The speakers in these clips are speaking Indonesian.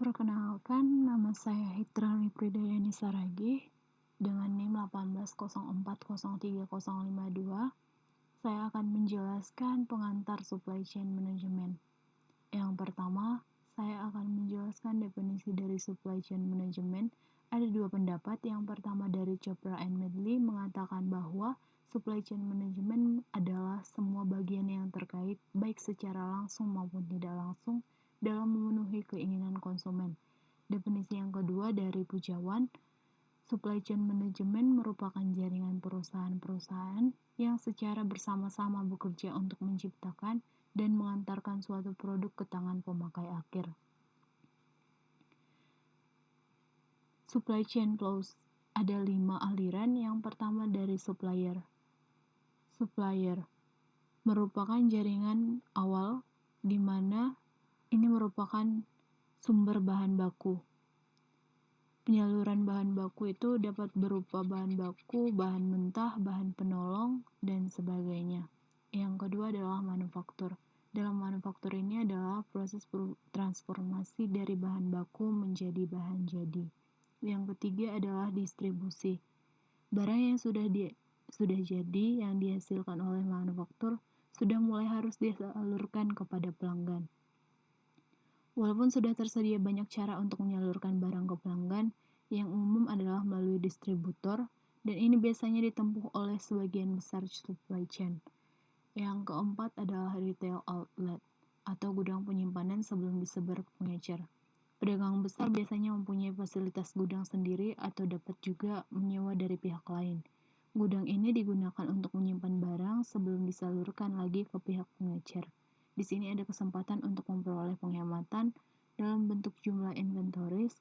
Perkenalkan, nama saya Hitrani Pridayani Saragih dengan NIM 180403052. Saya akan menjelaskan pengantar supply chain management. Yang pertama, saya akan menjelaskan definisi dari supply chain management. Ada dua pendapat. Yang pertama dari Chopra and Medley mengatakan bahwa supply chain management adalah semua bagian yang terkait baik secara langsung maupun tidak langsung dalam memenuhi keinginan konsumen. Definisi yang kedua dari Pujawan, supply chain management merupakan jaringan perusahaan-perusahaan yang secara bersama-sama bekerja untuk menciptakan dan mengantarkan suatu produk ke tangan pemakai akhir. Supply chain flows ada 5 aliran. Yang pertama dari supplier. Supplier merupakan jaringan awal di mana ini merupakan sumber bahan baku. Penyaluran bahan baku itu dapat berupa bahan baku, bahan mentah, bahan penolong, dan sebagainya. Yang kedua adalah manufaktur. Dalam manufaktur ini adalah proses transformasi dari bahan baku menjadi bahan jadi. Yang ketiga adalah distribusi. Barang yang sudah jadi yang dihasilkan oleh manufaktur sudah mulai harus disalurkan kepada pelanggan. Walaupun sudah tersedia banyak cara untuk menyalurkan barang ke pelanggan, yang umum adalah melalui distributor, dan ini biasanya ditempuh oleh sebagian besar supply chain. Yang keempat adalah retail outlet, atau gudang penyimpanan sebelum disebar ke pengecer. Pedagang besar biasanya mempunyai fasilitas gudang sendiri atau dapat juga menyewa dari pihak lain. Gudang ini digunakan untuk menyimpan barang sebelum disalurkan lagi ke pihak pengecer. Di sini ada kesempatan untuk memperoleh penghematan dalam bentuk jumlah inventories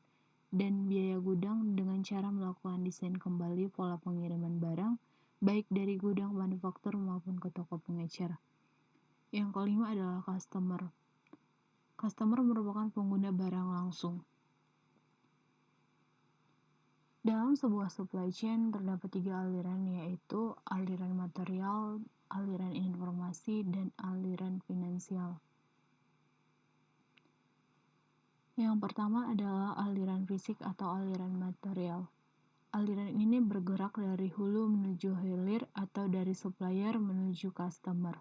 dan biaya gudang dengan cara melakukan desain kembali pola pengiriman barang, baik dari gudang manufaktur maupun ke toko pengecer. Yang kelima adalah customer. Customer merupakan pengguna barang langsung. Dalam sebuah supply chain terdapat 3 aliran, yaitu aliran material, aliran informasi, dan aliran finansial. Yang pertama adalah aliran fisik atau aliran material. Aliran ini bergerak dari hulu menuju hilir atau dari supplier menuju customer.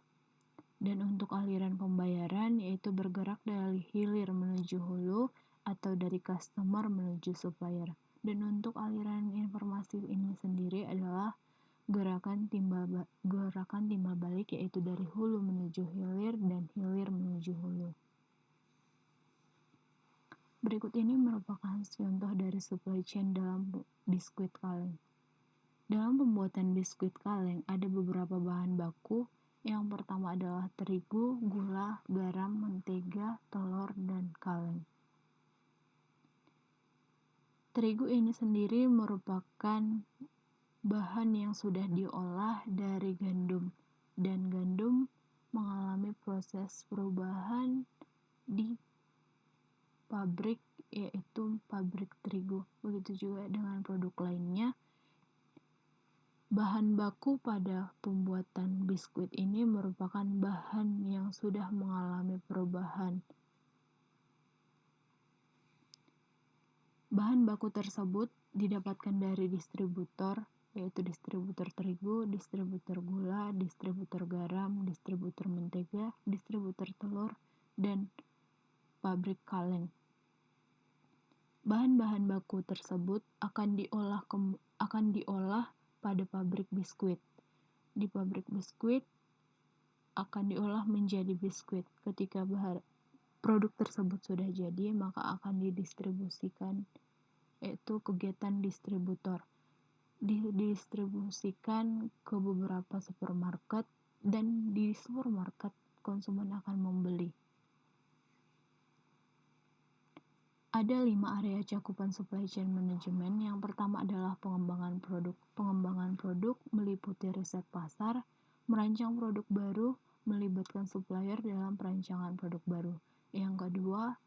Dan untuk aliran pembayaran yaitu bergerak dari hilir menuju hulu atau dari customer menuju supplier. Dan untuk aliran informasi ini sendiri adalah gerakan timbal balik yaitu dari hulu menuju hilir dan hilir menuju hulu. Berikut ini merupakan contoh dari supply chain dalam biskuit kaleng. Dalam pembuatan biskuit kaleng ada beberapa bahan baku. Yang pertama adalah terigu, gula, garam, mentega, telur, dan kaleng. Terigu ini sendiri merupakan bahan yang sudah diolah dari gandum, dan gandum mengalami proses perubahan di pabrik, yaitu pabrik terigu. Begitu juga dengan produk lainnya. Bahan baku pada pembuatan biskuit ini merupakan bahan yang sudah mengalami perubahan. Bahan baku tersebut didapatkan dari distributor, yaitu distributor terigu, distributor gula, distributor garam, distributor mentega, distributor telur, dan pabrik kaleng. Bahan-bahan baku tersebut akan diolah pada pabrik biskuit. Di pabrik biskuit akan diolah menjadi biskuit. Ketika produk tersebut sudah jadi, maka akan didistribusikan, yaitu kegiatan distributor. Didistribusikan ke beberapa supermarket, dan di supermarket konsumen akan membeli. Ada 5 area cakupan supply chain management. Yang pertama adalah pengembangan produk. Pengembangan produk meliputi riset pasar, merancang produk baru, melibatkan supplier dalam perancangan produk baru. Yang kedua,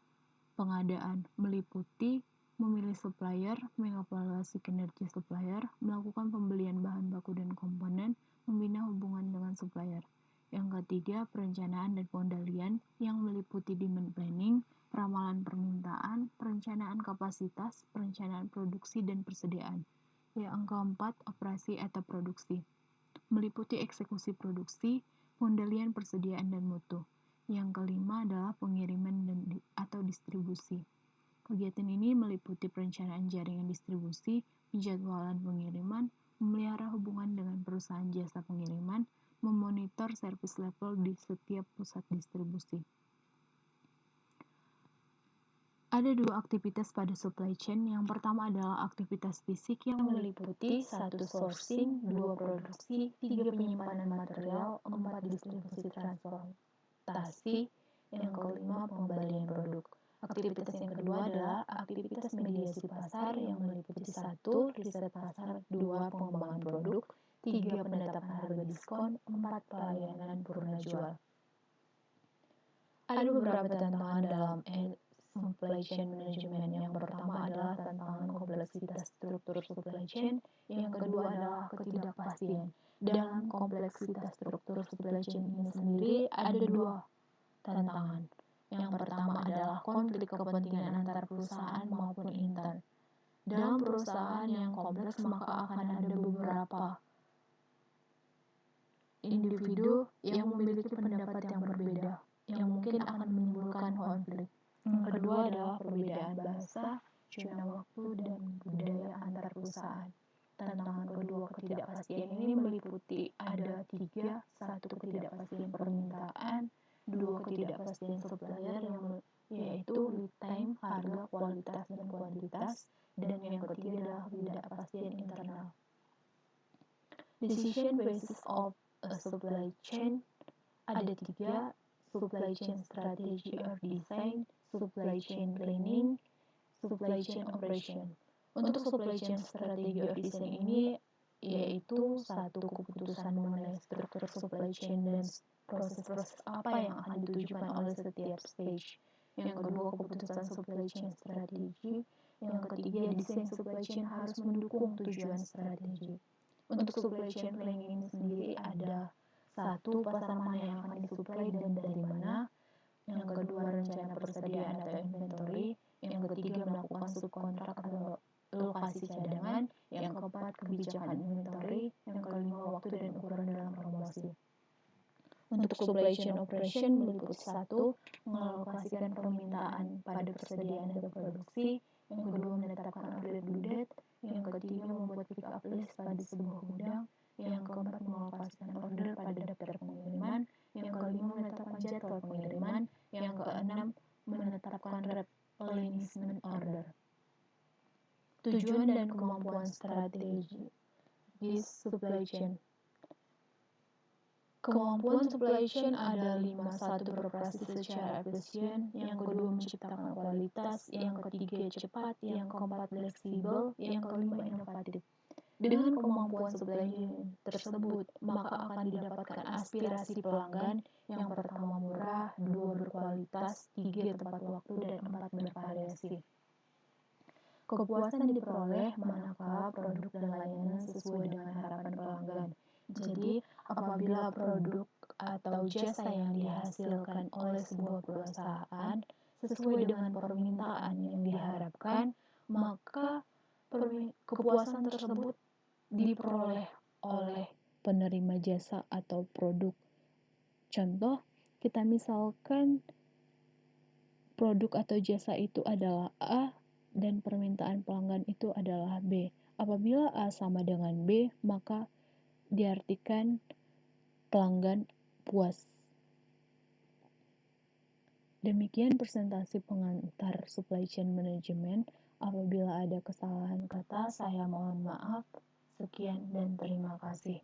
pengadaan meliputi memilih supplier, mengevaluasi kinerja supplier, melakukan pembelian bahan baku dan komponen, membina hubungan dengan supplier. Yang ketiga, perencanaan dan pengendalian yang meliputi demand planning, ramalan permintaan, perencanaan kapasitas, perencanaan produksi dan persediaan. Yang keempat, operasi atau produksi. Meliputi eksekusi produksi, pengendalian persediaan dan mutu. Yang kelima adalah pengiriman atau distribusi. Kegiatan ini meliputi perencanaan jaringan distribusi, penjadwalan pengiriman, memelihara hubungan dengan perusahaan jasa pengiriman, memonitor service level di setiap pusat distribusi. Ada dua aktivitas pada supply chain. Yang pertama adalah aktivitas fisik yang meliputi 1. Sourcing, 2. Produksi, 3. Penyimpanan material, 4. Distribusi transportasi, yang kelima pengembalian produk. Aktivitas yang kedua adalah aktivitas mediasi pasar yang meliputi 1. Riset pasar, 2. Pengembangan produk, 3. Penetapan harga diskon, 4. Pelayanan purna jual. Ada beberapa tantangan dalam supply chain management. Yang pertama adalah tantangan kompleksitas struktur supply chain, yang kedua adalah ketidakpastian. Dalam kompleksitas struktur supply chain ini sendiri ada dua tantangan. Yang pertama adalah konflik kepentingan antar perusahaan maupun intern. Dalam perusahaan yang kompleks maka akan ada beberapa individu yang memiliki pendapat yang berbeda, yang mungkin akan menimbulkan konflik. Yang kedua adalah perbedaan bahasa, zona waktu, dan budaya antar perusahaan. Tantangan kedua ketidakpastian ini meliputi ada 3, 1. Ketidakpastian permintaan, 2. Ketidakpastian supplier yaitu lead time, harga, kualitas, dan kuantitas, dan yang ketiga adalah ketidakpastian internal. Decision basis of a supply chain ada 3, supply chain strategy or design, supply chain planning, supply chain operation. Untuk supply chain strategi or design ini yaitu 1. Keputusan mengenai struktur supply chain dan proses-proses apa yang akan ditujukan oleh setiap stage. Yang kedua, keputusan supply chain strategi. Yang ketiga, desain supply chain harus mendukung tujuan strategi. Untuk supply chain planning ini sendiri ada 1. Pasar mana yang akan disuplai dan dari mana. Yang kedua, rencana persediaan atau inventory. Yang ketiga, melakukan subkontrak atau lokasi cadangan. Yang keempat, kebijakan inventory. Yang kelima, waktu dan ukuran dalam promosi. Untuk supply chain operation meliputi 1. Mengalokasikan permintaan pada persediaan atau produksi. Yang kedua, menetapkan order due date. Yang ketiga, membuat pick up list pada sebuah gudang. Yang keempat, mengalokasikan order pada daftar pengiriman. Yang kelima, menetapkan jadwal pengiriman. Yang keenam, menetapkan replenishment order. Tujuan dan kemampuan strategi supply chain. Kemampuan supply chain ada 5. 1. Beroperasi secara efisien. Yang kedua, menciptakan kualitas. Yang ketiga, cepat. Yang keempat, fleksibel. Yang kelima, inovatif. Dengan kemampuan supply chain tersebut, maka akan didapatkan aspirasi pelanggan. Yang pertama, murah, 2. Berkualitas, 3. Tepat waktu, dan 4. Bervariasi. Kepuasan diperoleh manakala produk dan layanan sesuai dengan harapan pelanggan. Jadi, apabila produk atau jasa yang dihasilkan oleh sebuah perusahaan sesuai dengan permintaan yang diharapkan, maka kepuasan tersebut diperoleh oleh penerima jasa atau produk. Contoh, kita misalkan produk atau jasa itu adalah A dan permintaan pelanggan itu adalah B. Apabila A sama dengan B, maka diartikan pelanggan puas. Demikian presentasi pengantar supply chain management. Apabila ada kesalahan kata, saya mohon maaf. Sekian dan terima kasih.